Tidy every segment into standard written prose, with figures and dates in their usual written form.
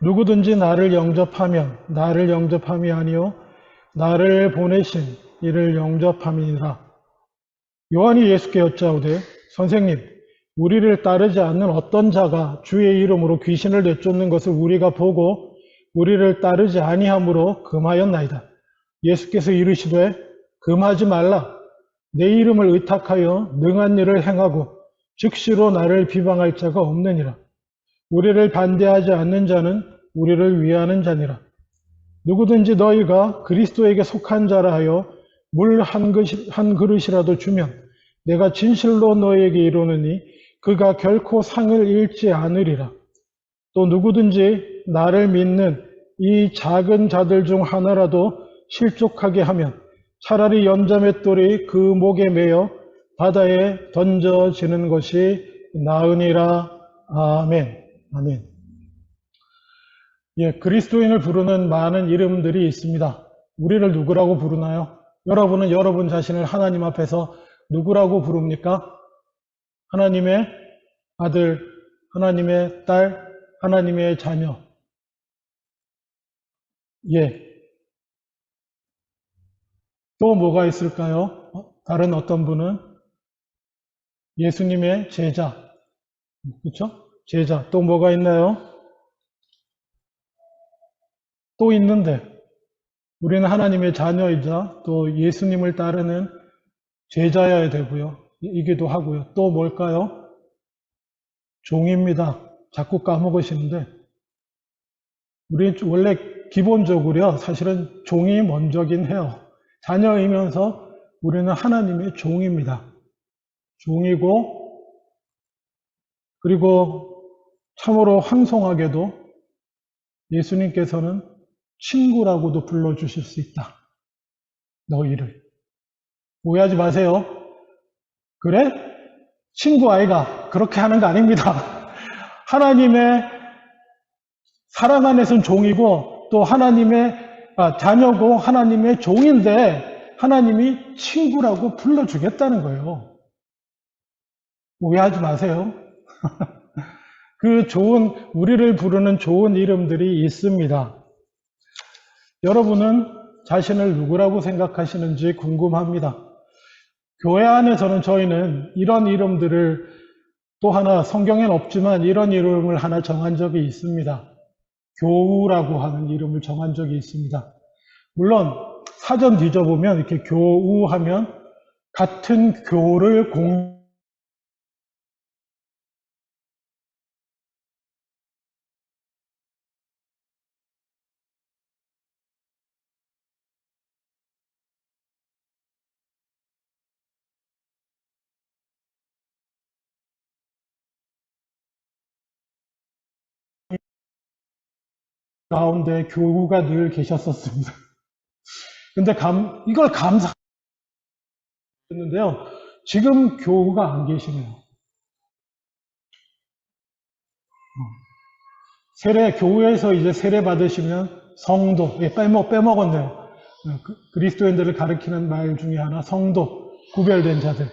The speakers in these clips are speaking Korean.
누구든지 나를 영접하면 나를 영접함이 아니요 나를 보내신 이를 영접함이니라. 요한이 예수께 여짜오되 선생님 우리를 따르지 않는 어떤 자가 주의 이름으로 귀신을 내쫓는 것을 우리가 보고 우리를 따르지 아니함으로 금하였나이다. 예수께서 이르시되 금하지 말라. 내 이름을 의탁하여 능한 일을 행하고 즉시로 나를 비방할 자가 없느니라. 우리를 반대하지 않는 자는 우리를 위하는 자니라. 누구든지 너희가 그리스도에게 속한 자라 하여 물 한 그릇이라도 주면 내가 진실로 너희에게 이르노니 그가 결코 상을 잃지 않으리라. 또 누구든지 나를 믿는 이 작은 자들 중 하나라도 실족하게 하면 차라리 연자맷돌이 그 목에 매여 바다에 던져지는 것이 나으니라. 아멘. 아멘. 예, 그리스도인을 부르는 많은 이름들이 있습니다. 우리를 누구라고 부르나요? 여러분은 여러분 자신을 하나님 앞에서 누구라고 부릅니까? 하나님의 아들, 하나님의 딸, 하나님의 자녀. 예. 또 뭐가 있을까요? 다른 어떤 분은 예수님의 제자. 그렇죠? 제자. 또 뭐가 있나요? 또 있는데 우리는 하나님의 자녀이자 또 예수님을 따르는 제자여야 되고요. 이기도 하고요. 또 뭘까요? 종입니다. 자꾸 까먹으시는데 우리 원래 기본적으로요. 사실은 종이 먼저긴 해요. 자녀이면서 우리는 하나님의 종입니다. 종이고 그리고 참으로 황송하게도 예수님께서는 친구라고도 불러주실 수 있다. 너희를. 오해하지 마세요. 그래? 친구 아이가 그렇게 하는 거 아닙니다. 하나님의 사랑 안에서는 종이고 또 하나님의 자녀고 하나님의 종인데 하나님이 친구라고 불러주겠다는 거예요. 오해하지 마세요. 그 좋은 우리를 부르는 좋은 이름들이 있습니다. 여러분은 자신을 누구라고 생각하시는지 궁금합니다. 교회 안에서는 저희는 이런 이름들을 또 하나 성경엔 없지만 이런 이름을 하나 정한 적이 있습니다. 교우라고 하는 이름을 정한 적이 있습니다. 물론 사전 뒤져보면 이렇게 교우하면 같은 교를 가운데 교우가 늘 계셨었습니다. 근데 이걸 감사했는데요. 지금 교우가 안 계시네요. 교회에서 이제 세례 받으시면 성도, 빼먹었네요. 그리스도인들을 가리키는 말 중에 하나, 성도, 구별된 자들.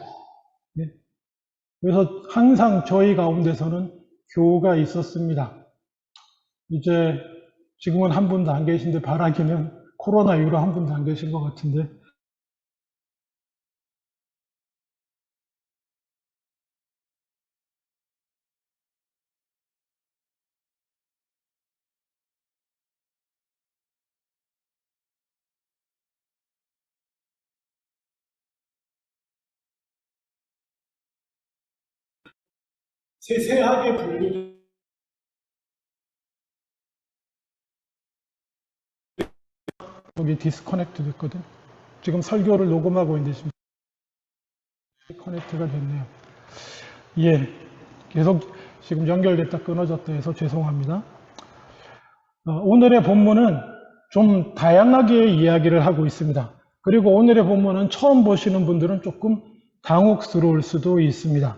네. 그래서 항상 저희 가운데서는 교우가 있었습니다. 이제 지금은 한 분도 안 계신데 바라기는 코로나 이후로 한 분도 안 계신 것 같은데 세세하게 분류 여기 디스커넥트 됐거든. 지금 설교를 녹음하고 있는데 지금 커넥트가 됐네요. 예, 계속 지금 연결됐다 끊어졌다 해서 죄송합니다. 오늘의 본문은 좀 다양하게 이야기를 하고 있습니다. 그리고 오늘의 본문은 처음 보시는 분들은 조금 당혹스러울 수도 있습니다.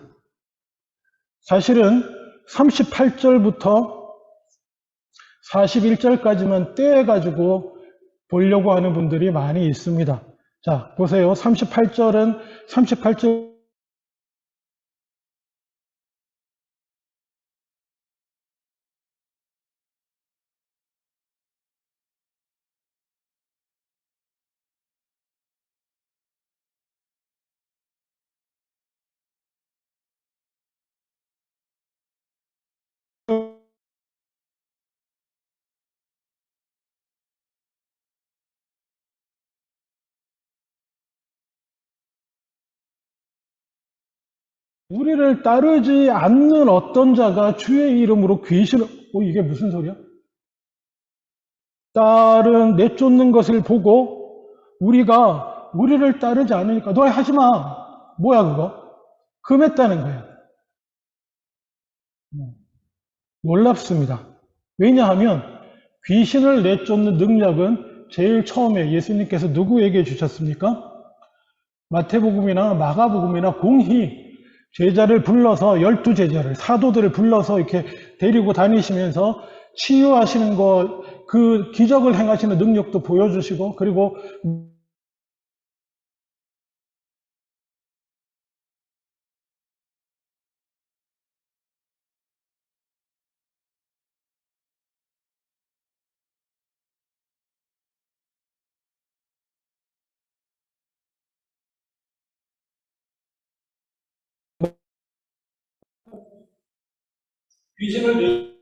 사실은 38절부터 41절까지만 떼가지고 보려고 하는 분들이 많이 있습니다. 자, 보세요. 38절 우리를 따르지 않는 어떤 자가 주의 이름으로 귀신을, 이게 무슨 소리야? 내쫓는 것을 보고 우리를 따르지 않으니까 너 하지 마. 뭐야 그거? 금했다는 거야. 놀랍습니다. 왜냐하면 귀신을 내쫓는 능력은 제일 처음에 예수님께서 누구에게 주셨습니까? 마태복음이나 마가복음이나 공히 제자를 불러서 12제자를 사도들을 불러서 이렇게 데리고 다니시면서 치유하시는 것, 그 기적을 행하시는 능력도 보여주시고 그리고 귀신을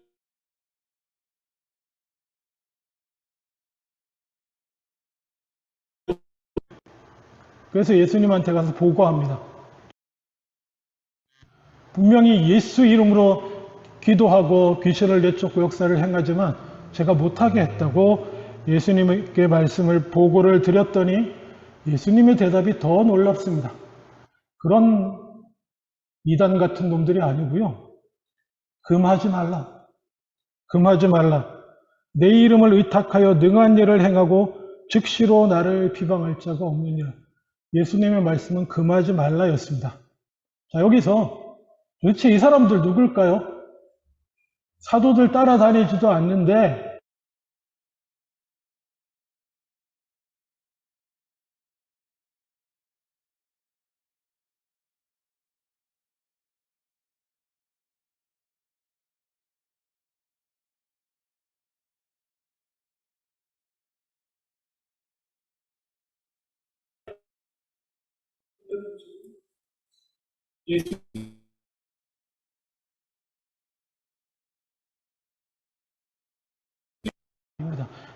그래서 예수님한테 가서 보고합니다. 분명히 예수 이름으로 기도하고 귀신을 내쫓고 역사를 행하지만 제가 못하게 했다고 예수님께 말씀을 보고를 드렸더니 예수님의 대답이 더 놀랍습니다. 그런 이단 같은 놈들이 아니고요. 금하지 말라. 금하지 말라. 내 이름을 의탁하여 능한 일을 행하고 즉시로 나를 비방할 자가 없느니라. 예수님의 말씀은 금하지 말라였습니다. 자, 여기서 도대체 이 사람들 누굴까요? 사도들 따라다니지도 않는데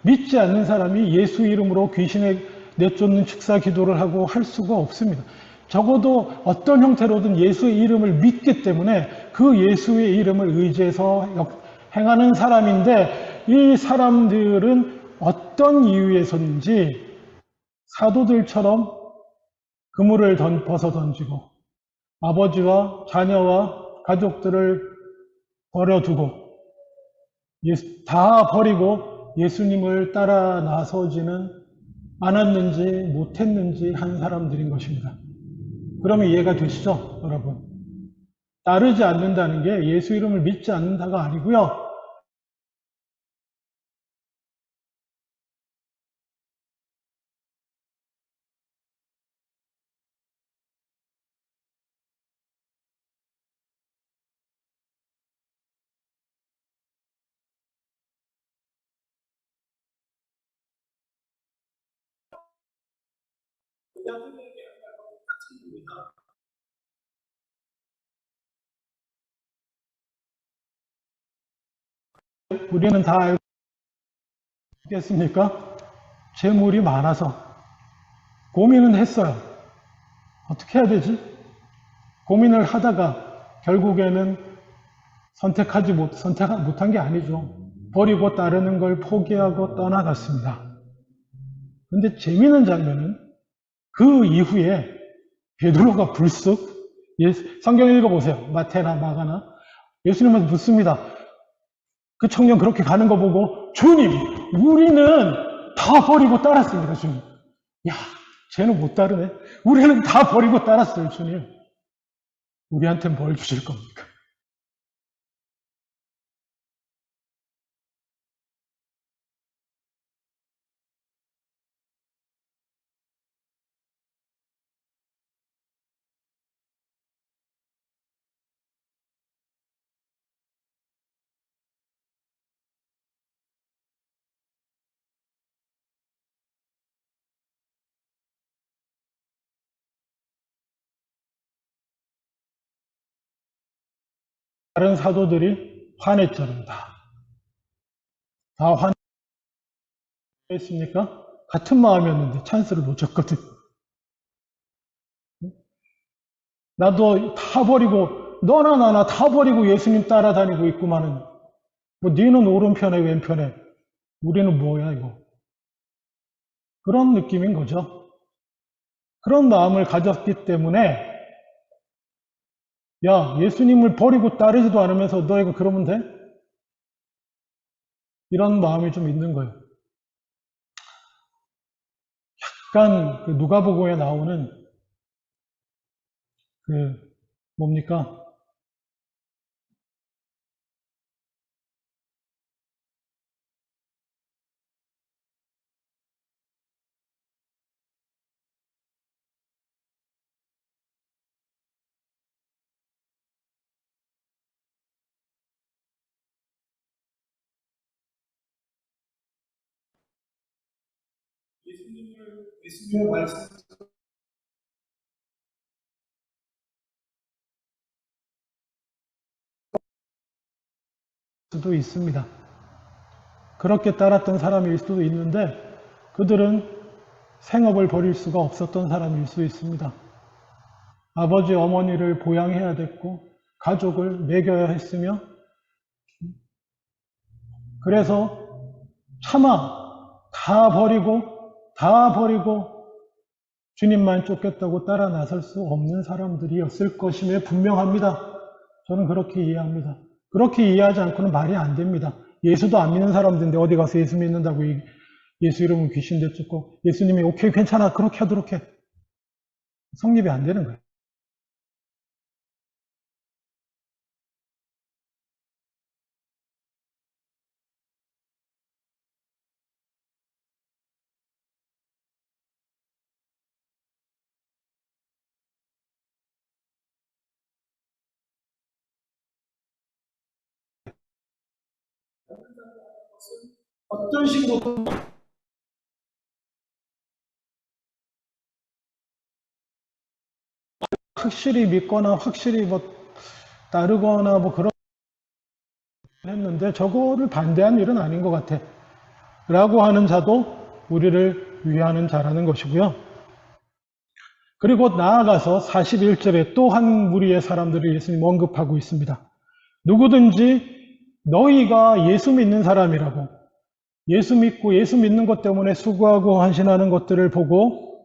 믿지 않는 사람이 예수 이름으로 귀신에 내쫓는 축사 기도를 하고 할 수가 없습니다. 적어도 어떤 형태로든 예수의 이름을 믿기 때문에 그 예수의 이름을 의지해서 행하는 사람인데 이 사람들은 어떤 이유에서인지 사도들처럼 그물을 벗어 던지고 아버지와 자녀와 가족들을 버려두고 다 버리고 예수님을 따라 나서지는 않았는지 못했는지 한 사람들인 것입니다. 그러면 이해가 되시죠, 여러분? 따르지 않는다는 게 예수 이름을 믿지 않는다가 아니고요. 우리는 다 알겠습니까? 재물이 많아서 고민은 했어요. 어떻게 해야 되지? 고민을 하다가 결국에는 선택 못한 게 아니죠. 버리고 따르는 걸 포기하고 떠나갔습니다. 근데 재미있는 장면은 그 이후에 베드로가 불쑥 성경 읽어보세요. 마태나 마가나 예수님한테 묻습니다. 그 청년 그렇게 가는 거 보고 주님 우리는 다 버리고 따랐습니다. 주님. 야 쟤는 못 따르네. 우리는 다 버리고 따랐어요. 주님. 우리한테 뭘 주실 겁니까? 다른 사도들이 화냈잖아요. 다 화냈습니까? 같은 마음이었는데 찬스를 놓쳤거든. 나도 다 버리고 너나 나나 다 버리고 예수님 따라다니고 있구만은 뭐 너는 오른편에 왼편에 우리는 뭐야 이거. 그런 느낌인 거죠. 그런 마음을 가졌기 때문에 야, 예수님을 버리고 따르지도 않으면서 너희가 그러면 돼? 이런 마음이 좀 있는 거예요. 약간 그 누가복음에 나오는 그 뭡니까? 예수님의 말씀 수도 있습니다. 그렇게 따랐던 사람일 수도 있는데 그들은 생업을 벌일 수가 없었던 사람일 수 있습니다. 아버지 어머니를 보양해야 됐고 가족을 먹여야 했으며 그래서 차마 다 버리고 주님만 쫓겠다고 따라 나설 수 없는 사람들이었을 것임에 분명합니다. 저는 그렇게 이해합니다. 그렇게 이해하지 않고는 말이 안 됩니다. 예수도 안 믿는 사람들인데 어디 가서 예수 믿는다고 예수 이름은 귀신 내쫓고 예수님이 오케이 괜찮아 그렇게 하도록 해. 성립이 안 되는 거예요. 어떤 식으로 확실히 믿거나 확실히 뭐 따르거나 뭐 그런 했는데 저거를 반대한 일은 아닌 것 같아. 라고 하는 자도 우리를 위하는 자라는 것이고요. 그리고 나아가서 41절에 또 한 무리의 사람들을 예수님 언급하고 있습니다. 누구든지 너희가 예수 믿는 사람이라고 예수 믿고 예수 믿는 것 때문에 수고하고 헌신하는 것들을 보고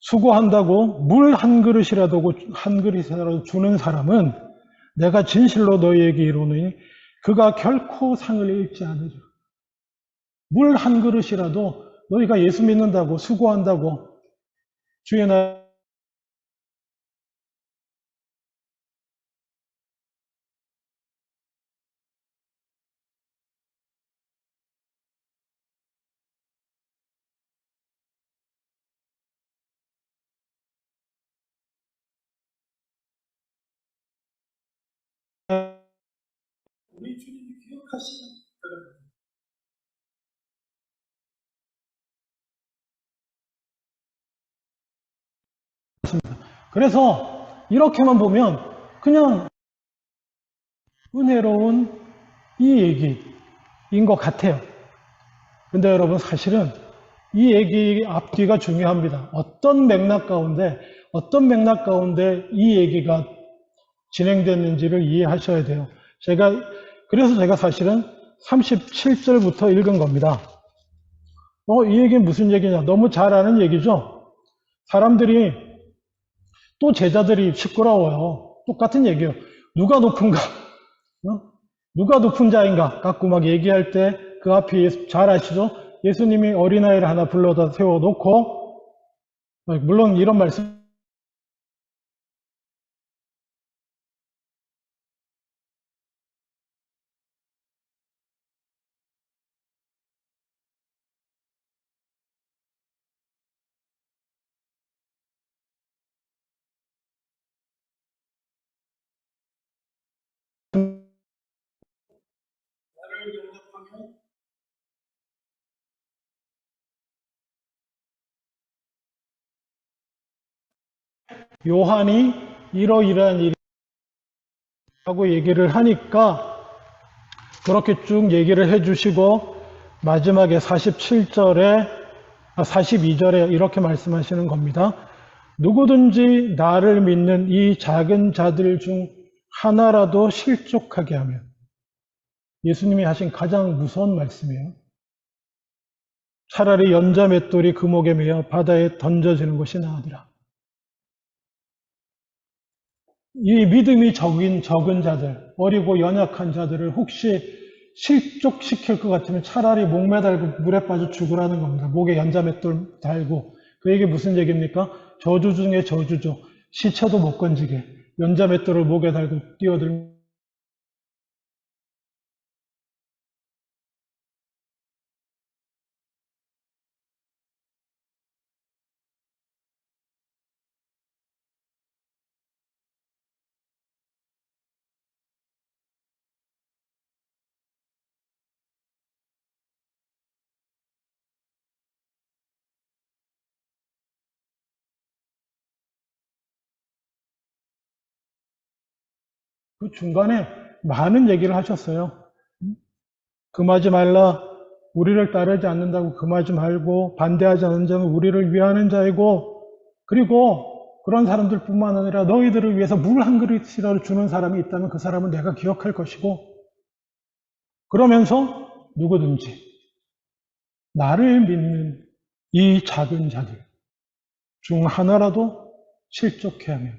수고한다고 물 한 그릇이라도 주는 사람은 내가 진실로 너희에게 이르노니 그가 결코 상을 잃지 않으리라. 물 한 그릇이라도 너희가 예수 믿는다고 수고한다고 주의 날 우리 주님이 기억하시는 그래서 이렇게만 보면 그냥 은혜로운 이 얘기인 것 같아요. 근데 여러분 사실은 이 얘기 앞뒤가 중요합니다. 어떤 맥락 가운데 이 얘기가 진행됐는지를 이해하셔야 돼요. 그래서 제가 사실은 37절부터 읽은 겁니다. 이 얘기는 무슨 얘기냐? 너무 잘 아는 얘기죠? 사람들이 또 제자들이 시끄러워요. 똑같은 얘기예요. 누가 높은가? 누가 높은 자인가? 갖고 막 얘기할 때 그 앞에 잘 아시죠? 예수님이 어린아이를 하나 불러다 세워놓고 물론 이런 말씀 요한이 이러이러한 일이라고 얘기를 하니까 그렇게 쭉 얘기를 해주시고 마지막에 42절에 이렇게 말씀하시는 겁니다. 누구든지 나를 믿는 이 작은 자들 중 하나라도 실족하게 하면, 예수님이 하신 가장 무서운 말씀이에요. 차라리 연자 맷돌이 그 목에 매어 바다에 던져지는 것이 나으리라. 이 믿음이 적은 자들, 어리고 연약한 자들을 혹시 실족시킬 것 같으면 차라리 목 매달고 물에 빠져 죽으라는 겁니다. 목에 연자 맷돌 달고. 그 얘기 무슨 얘기입니까? 저주 중에 저주죠. 시체도 못 건지게 연자 맷돌을 목에 달고 뛰어들면 그 중간에 많은 얘기를 하셨어요. 금하지 말라. 우리를 따르지 않는다고 금하지 말고, 반대하지 않는 자는 우리를 위하는 자이고, 그리고 그런 사람들뿐만 아니라 너희들을 위해서 물 한 그릇이라도 주는 사람이 있다면 그 사람은 내가 기억할 것이고, 그러면서 누구든지 나를 믿는 이 작은 자들 중 하나라도 실족해 하면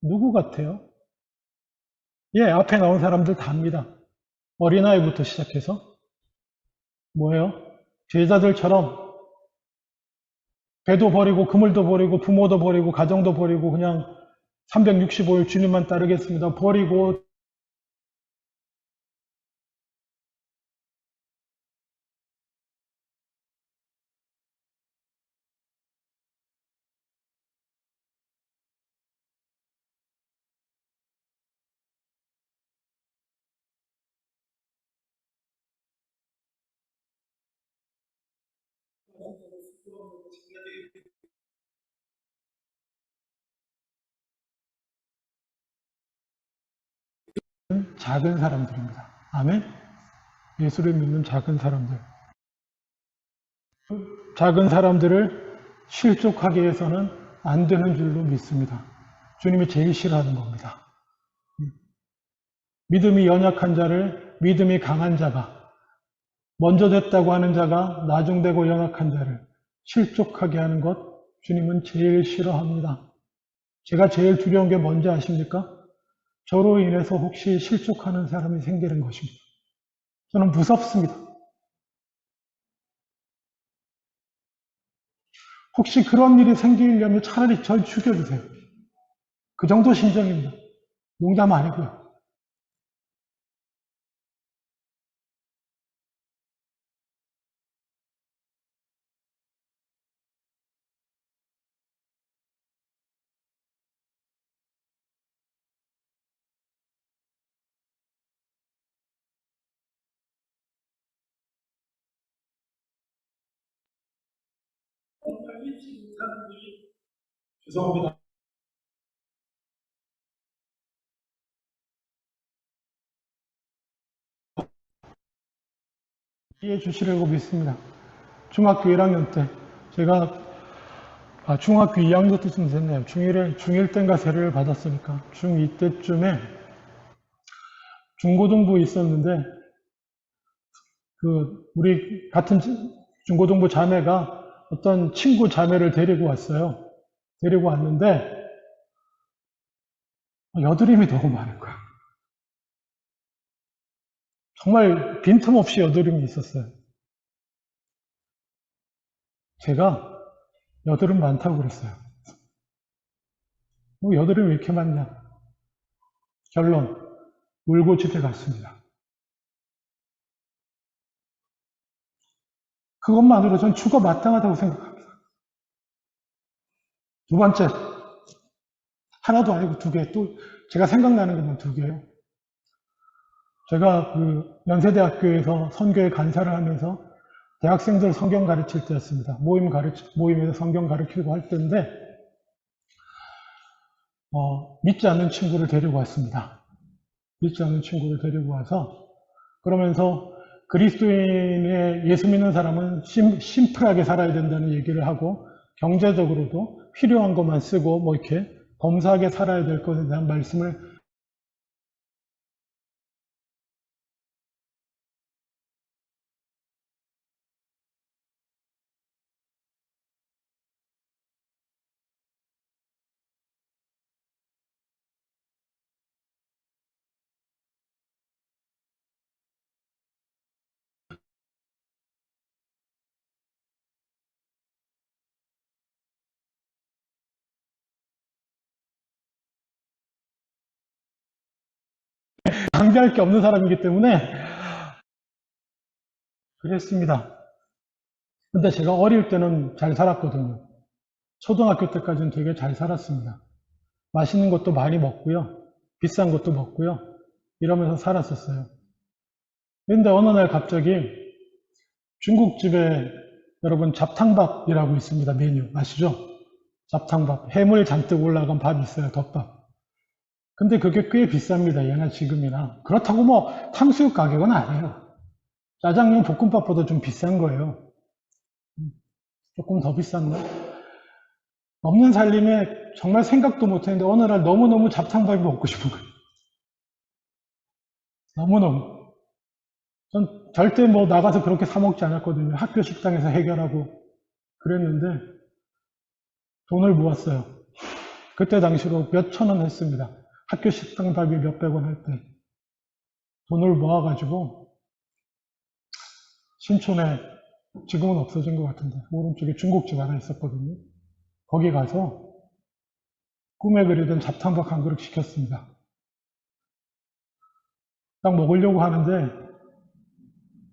누구 같아요? 예, 앞에 나온 사람들 다 합니다. 어린아이부터 시작해서 뭐예요? 제자들처럼 배도 버리고 그물도 버리고 부모도 버리고 가정도 버리고 그냥 365일 주님만 따르겠습니다. 버리고 작은 사람들입니다. 아멘? 예수를 믿는 작은 사람들. 작은 사람들을 실족하게 해서는 안 되는 줄로 믿습니다. 주님이 제일 싫어하는 겁니다. 믿음이 연약한 자를 믿음이 강한 자가, 먼저 됐다고 하는 자가 나중되고 연약한 자를 실족하게 하는 것 주님은 제일 싫어합니다. 제가 제일 두려운 게 뭔지 아십니까? 저로 인해서 혹시 실족하는 사람이 생기는 것입니다. 저는 무섭습니다. 혹시 그런 일이 생기려면 차라리 절 죽여주세요. 그 정도 심정입니다. 농담 아니고요. 죄송합니다. 이해해 주시려고 믿습니다. 중학교 1학년 때 제가 중학교 2학년 때쯤 됐네요. 중1 때인가 세례를 받았으니까 중2 때쯤에 중고등부 있었는데 우리 같은 중고등부 자매가 어떤 친구 자매를 데리고 왔어요. 데리고 왔는데 여드름이 너무 많은 거야. 정말 빈틈없이 여드름이 있었어요. 제가 여드름 많다고 그랬어요. 여드름이 왜 이렇게 많냐? 결론, 울고 집에 갔습니다. 그것만으로 전 죽어 마땅하다고 생각합니다. 두 번째, 하나도 아니고 두 개, 또 제가 생각나는 것만 두 개예요. 제가 연세대학교에서 선교회 간사를 하면서 대학생들 성경 가르칠 때였습니다. 모임에서 성경 가르치고 할 때인데, 믿지 않는 친구를 데리고 왔습니다. 믿지 않는 친구를 데리고 와서, 그러면서 그리스도인의 예수 믿는 사람은 심플하게 살아야 된다는 얘기를 하고, 경제적으로도 필요한 것만 쓰고 뭐 이렇게 범사하게 살아야 될 것에 대한 말씀을 강제할 게 없는 사람이기 때문에 그랬습니다. 근데 제가 어릴 때는 잘 살았거든요. 초등학교 때까지는 되게 잘 살았습니다. 맛있는 것도 많이 먹고요. 비싼 것도 먹고요. 이러면서 살았었어요. 근데 어느 날 갑자기 중국집에 여러분 잡탕밥이라고 있습니다. 메뉴 아시죠? 잡탕밥. 해물 잔뜩 올라간 밥이 있어요. 덮밥. 근데 그게 꽤 비쌉니다. 예나 지금이나. 그렇다고 뭐 탕수육 가격은 아니에요. 짜장면 볶음밥보다 좀 비싼 거예요. 조금 더 비싼가? 없는 살림에 정말 생각도 못 했는데 어느 날 너무너무 잡탕밥이 먹고 싶은 거예요. 너무너무. 전 절대 뭐 나가서 그렇게 사 먹지 않았거든요. 학교 식당에서 해결하고 그랬는데 돈을 모았어요. 그때 당시로 몇 천 원 했습니다. 학교 식당 밥이 몇백 원 할 때. 돈을 모아가지고 신촌에 지금은 없어진 것 같은데 오른쪽에 중국집 하나 있었거든요. 거기 가서 꿈에 그리던 잡탕밥 한 그릇 시켰습니다. 딱 먹으려고 하는데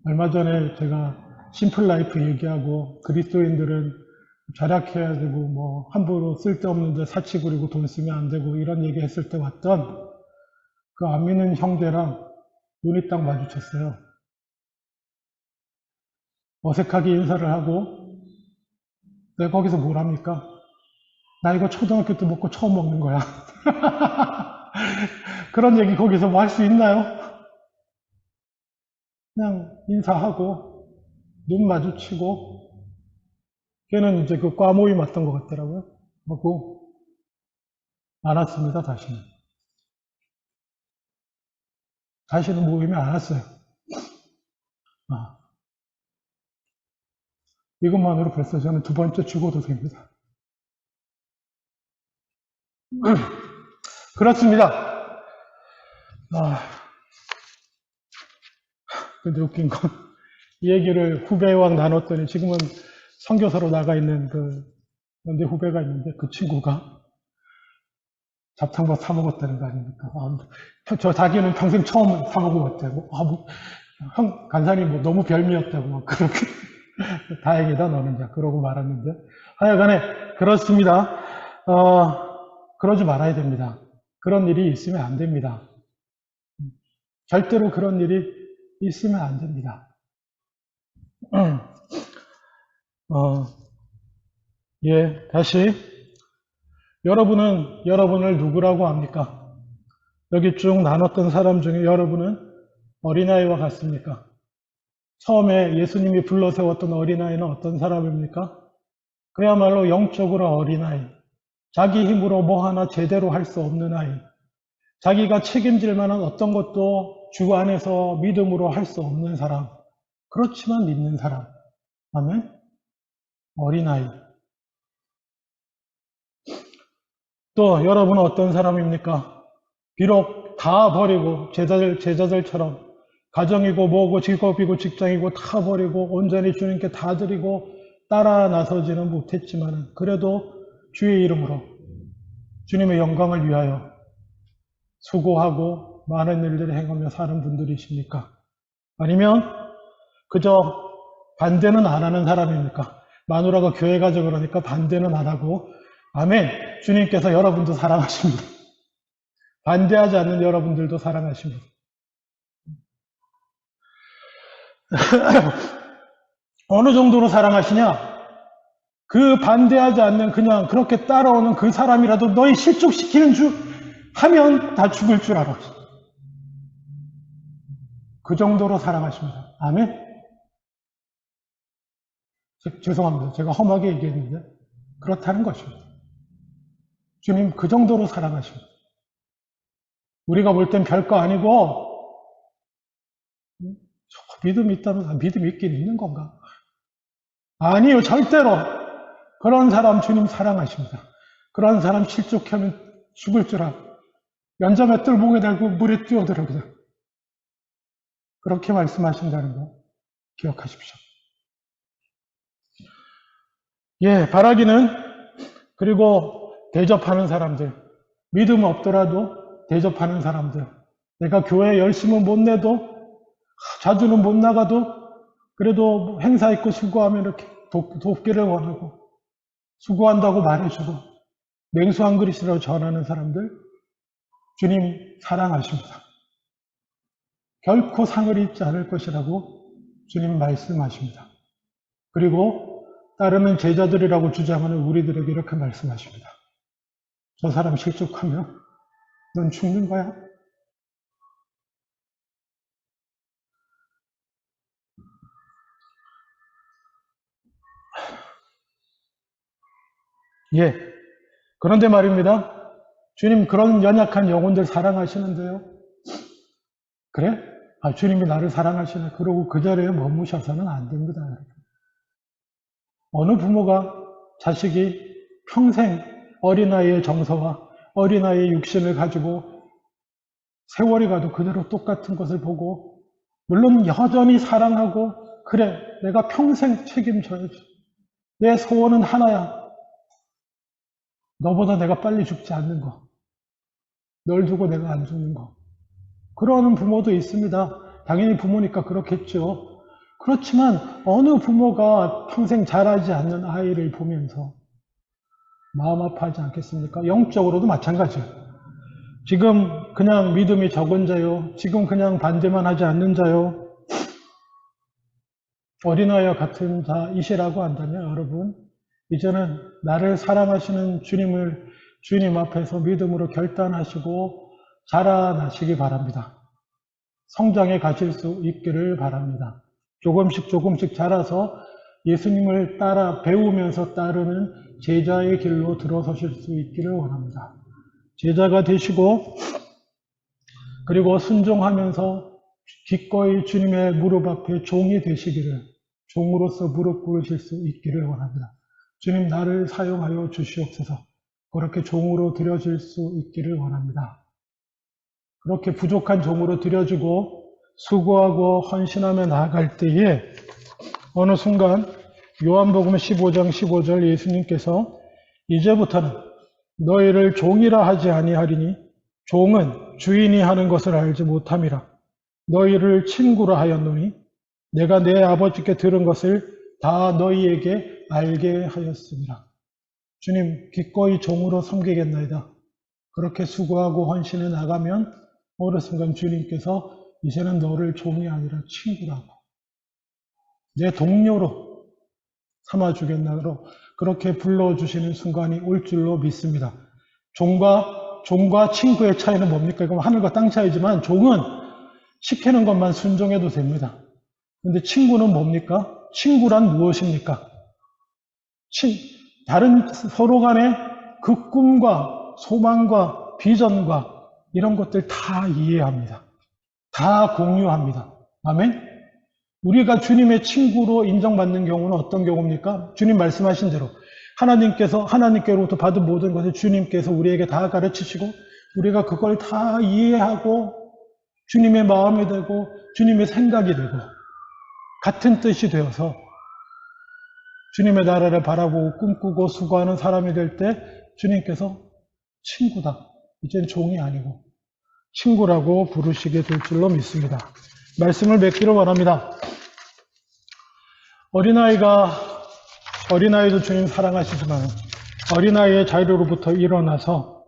얼마 전에 제가 심플 라이프 얘기하고 그리스도인들은 절약해야 되고 뭐 함부로 쓸데없는 데 사치 부리고 돈 쓰면 안 되고 이런 얘기 했을 때 왔던 그 안 믿는 형제랑 눈이 딱 마주쳤어요. 어색하게 인사를 하고 내가 거기서 뭘 합니까? 나 이거 초등학교 때 먹고 처음 먹는 거야. 그런 얘기 거기서 뭐 할 수 있나요? 그냥 인사하고 눈 마주치고 걔는 이제 그 과모임 왔던 것 같더라고요. 하고 안 왔습니다. 다시는 모임에 안 왔어요. 아, 이것만으로 벌써 저는 두 번째 죽어도 됩니다. 그렇습니다. 아, 근데 웃긴 건 이 얘기를 후배와 나눴더니 지금은 선교사로 나가 있는 그 내 후배가 있는데 그 친구가 잡탕밥 사 먹었다는 거 아닙니까? 저 자기는 평생 처음 사 먹어봤다고. 형 간사님 뭐 너무 별미였다고 막 그렇게 다행이다 너는 자 그러고 말았는데 하여간에 그렇습니다. 그러지 말아야 됩니다. 그런 일이 있으면 안 됩니다. 절대로 그런 일이 있으면 안 됩니다. 예, 다시 여러분은 여러분을 누구라고 합니까? 여기 쭉 나눴던 사람 중에 여러분은 어린아이와 같습니까? 처음에 예수님이 불러 세웠던 어린아이는 어떤 사람입니까? 그야말로 영적으로 어린아이. 자기 힘으로 뭐 하나 제대로 할 수 없는 아이. 자기가 책임질 만한 어떤 것도 주 안에서 믿음으로 할 수 없는 사람. 그렇지만 믿는 사람. 아멘? 어린아이. 또 여러분은 어떤 사람입니까? 비록 다 버리고 제자들처럼 가정이고 뭐고 직업이고 직장이고 다 버리고 온전히 주님께 다 드리고 따라 나서지는 못했지만 그래도 주의 이름으로 주님의 영광을 위하여 수고하고 많은 일들을 행하며 사는 분들이십니까? 아니면 그저 반대는 안 하는 사람입니까? 마누라가 교회 가자 그러니까 반대는 안 하고 아멘. 주님께서 여러분도 사랑하십니다. 반대하지 않는 여러분들도 사랑하십니다. 어느 정도로 사랑하시냐? 그 반대하지 않는 그냥 그렇게 따라오는 그 사람이라도 너희 실족시키는 줄 하면 다 죽을 줄 알아. 그 정도로 사랑하십니다. 아멘? 죄송합니다. 제가 험하게 얘기했는데 그렇다는 것입니다. 주님 그 정도로 사랑하십니다. 우리가 볼 땐 별거 아니고 믿음이 있다면 믿음이 있긴 있는 건가? 아니요, 절대로. 그런 사람 주님 사랑하십니다. 그런 사람 실족하면 죽을 줄 알고 연점에 뜰목에 달고 물에 뛰어들어 그냥. 그렇게 말씀하신다는 거 기억하십시오. 예, 바라기는 그리고 대접하는 사람들, 믿음 없더라도 대접하는 사람들, 내가 교회 열심히 못 내도 자주는 못 나가도 그래도 행사 있고 수고하면 이렇게 돕기를 원하고 수고한다고 말해주고 냉수 한 그릇이라도 전하는 사람들 주님 사랑하십니다. 결코 상을 입지 않을 것이라고 주님 말씀하십니다. 그리고 따르는 제자들이라고 주장하는 우리들에게 이렇게 말씀하십니다. 저 사람 실족하면 넌 죽는 거야? 예. 그런데 말입니다. 주님 그런 연약한 영혼들 사랑하시는데요. 그래? 아, 주님이 나를 사랑하시네. 그러고 그 자리에 머무셔서는 안 됩니다. 어느 부모가 자식이 평생 어린아이의 정서와 어린아이의 육신을 가지고 세월이 가도 그대로 똑같은 것을 보고 물론 여전히 사랑하고 그래 내가 평생 책임져야지. 내 소원은 하나야. 너보다 내가 빨리 죽지 않는 거. 널 두고 내가 안 죽는 거. 그러는 부모도 있습니다. 당연히 부모니까 그렇겠죠. 그렇지만 어느 부모가 평생 자라지 않는 아이를 보면서 마음 아파하지 않겠습니까? 영적으로도 마찬가지예요. 지금 그냥 믿음이 적은 자요. 지금 그냥 반대만 하지 않는 자요. 어린아이와 같은 자이시라고 한다면 여러분 이제는 나를 사랑하시는 주님을 주님 앞에서 믿음으로 결단하시고 자라나시기 바랍니다. 성장해 가실 수 있기를 바랍니다. 조금씩 자라서 예수님을 따라 배우면서 따르는 제자의 길로 들어서실 수 있기를 원합니다. 제자가 되시고 그리고 순종하면서 기꺼이 주님의 무릎 앞에 종이 되시기를 종으로서 무릎 꿇으실 수 있기를 원합니다. 주님 나를 사용하여 주시옵소서. 그렇게 종으로 드려질 수 있기를 원합니다. 그렇게 부족한 종으로 드려지고 수고하고 헌신하며 나아갈 때에 어느 순간 요한복음 15장 15절 예수님께서 이제부터는 너희를 종이라 하지 아니하리니 종은 주인이 하는 것을 알지 못함이라. 너희를 친구라 하였노니 내가 내 아버지께 들은 것을 다 너희에게 알게 하였습니다. 주님 기꺼이 종으로 섬기겠나이다. 그렇게 수고하고 헌신해 나가면 어느 순간 주님께서 이제는 너를 종이 아니라 친구라고 내 동료로 삼아주겠나로 그렇게 불러주시는 순간이 올 줄로 믿습니다. 종과 친구의 차이는 뭡니까? 그럼 하늘과 땅 차이지만 종은 시키는 것만 순종해도 됩니다. 근데 친구는 뭡니까? 친구란 무엇입니까? 다른 서로 간에 그 꿈과 소망과 비전과 이런 것들 다 이해합니다. 다 공유합니다. 아멘? 우리가 주님의 친구로 인정받는 경우는 어떤 경우입니까? 주님 말씀하신 대로 하나님께로부터 받은 모든 것을 주님께서 우리에게 다 가르치시고 우리가 그걸 다 이해하고 주님의 마음이 되고 주님의 생각이 되고 같은 뜻이 되어서 주님의 나라를 바라보고 꿈꾸고 수고하는 사람이 될 때 주님께서 친구다. 이젠 종이 아니고 친구라고 부르시게 될 줄로 믿습니다. 말씀을 맺기를 원합니다. 어린아이도 주님 사랑하시지만 어린아이의 자리로부터 일어나서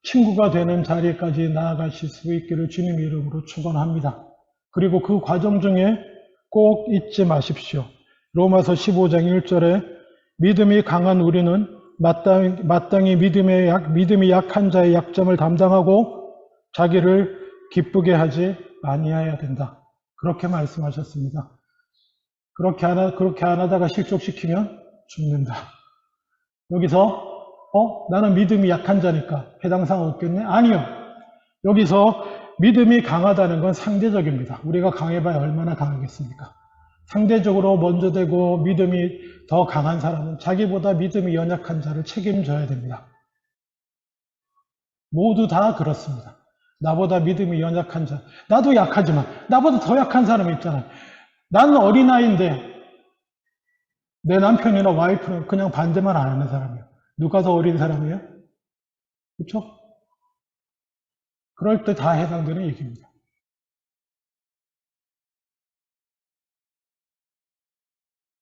친구가 되는 자리까지 나아가실 수 있기를 주님 이름으로 축원합니다. 그리고 그 과정 중에 꼭 잊지 마십시오. 로마서 15장 1절에 믿음이 강한 우리는 마땅히 믿음이 약한 자의 약점을 담당하고 자기를 기쁘게 하지 아니해야 된다. 그렇게 말씀하셨습니다. 그렇게 안 하다가 실족시키면 죽는다. 여기서 나는 믿음이 약한 자니까 해당상 얻겠네? 아니요. 여기서 믿음이 강하다는 건 상대적입니다. 우리가 강해봐야 얼마나 강하겠습니까? 상대적으로 먼저 되고 믿음이 더 강한 사람은 자기보다 믿음이 연약한 자를 책임져야 됩니다. 모두 다 그렇습니다. 나보다 믿음이 연약한 자, 나도 약하지만 나보다 더 약한 사람이 있잖아요. 나는 어린아이인데 내 남편이나 와이프는 그냥 반대만 안 하는 사람이에요. 누가 더 어린 사람이에요? 그렇죠? 그럴 때 다 해당되는 얘기입니다.